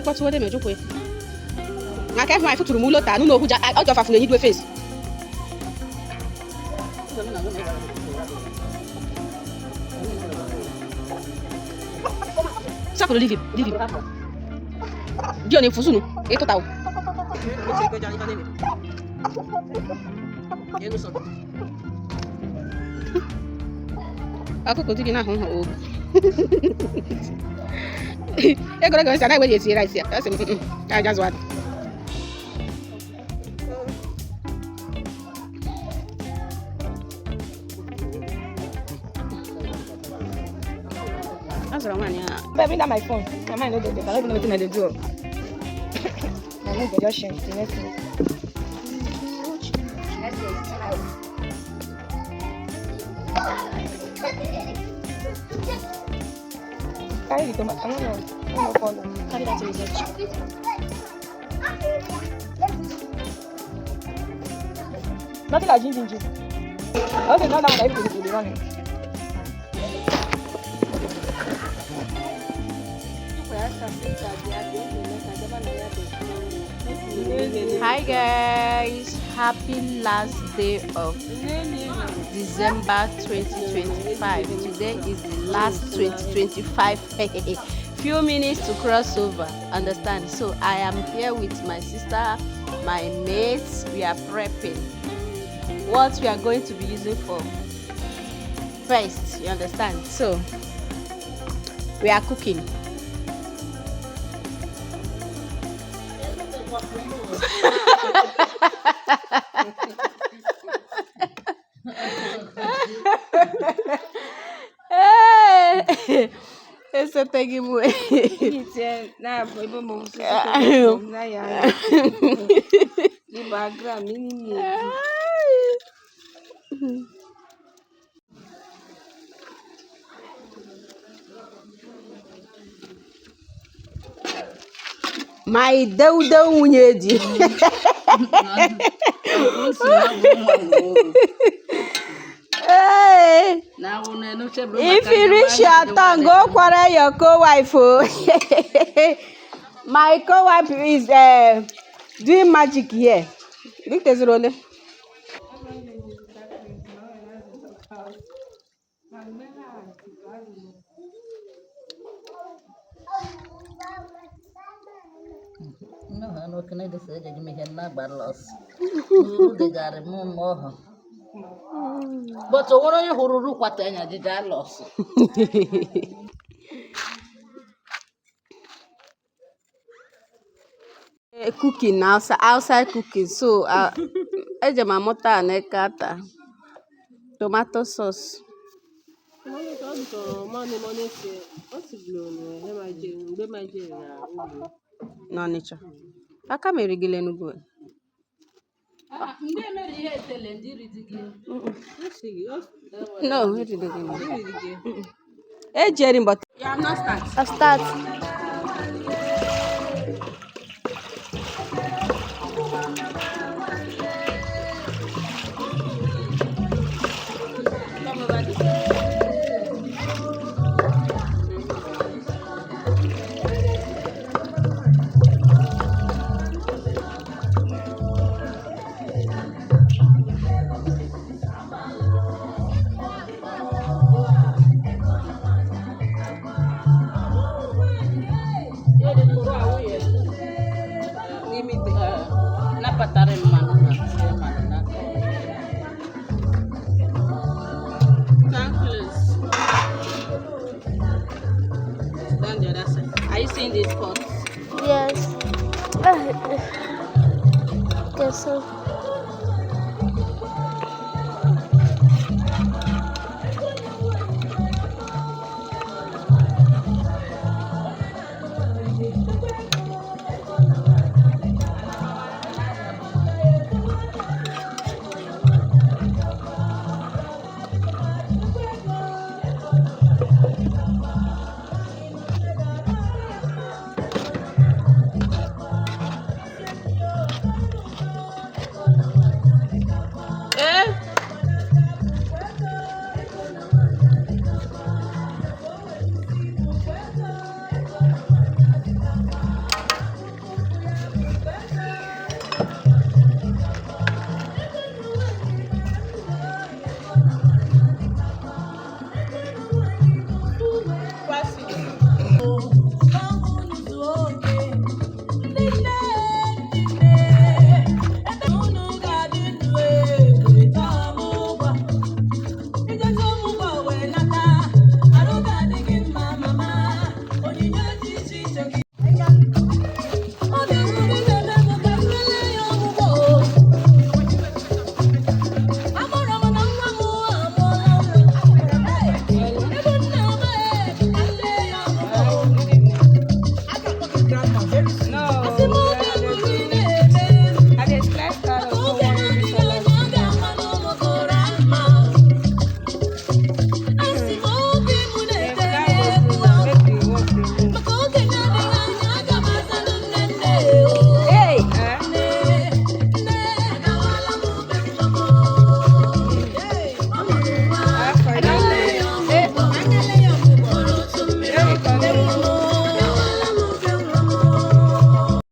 What's what they make you? I can't find food to remove that. No, who just out of a need face. Stop, leave him. Leave him. Dieu n'est fou sous nous. Et tout à où? Aku continue na hon. E go go say na we dey see right here. That's I just want. That's wrong man. Baby, that my phone. My mind no dey. I don't even know wetin I dey do. I need to just share it. Let's see. Carry the tomato. I don't know. Follow. Carry that to the edge. Nothing like ginger. Okay, now that everything will be running. Hi guys, happy last day of December 2025. Today is the last 2025. Few minutes to cross over, understand? So I am here with my sister, my mates. We are prepping what we are going to be using for first, you understand? So we are cooking. Esse tem muito. Na foi bom moço. Na ya. De bagra mini. My dauda unhedi. Hey. If you reach your tongue, go quarrel your co-wife. My co-wife is doing magic here. Look this roll. No, can I decide to make a barlos? They got a moon more. But one of you who look what I did that loss. Cooking outside cooking. So, ejamamota anekata tomato sauce. No nature. Aka merigile nugo. No, it didn't. Hey, Jerry, but you have not started. I've started. Are you seeing this pot? Yes. Yes.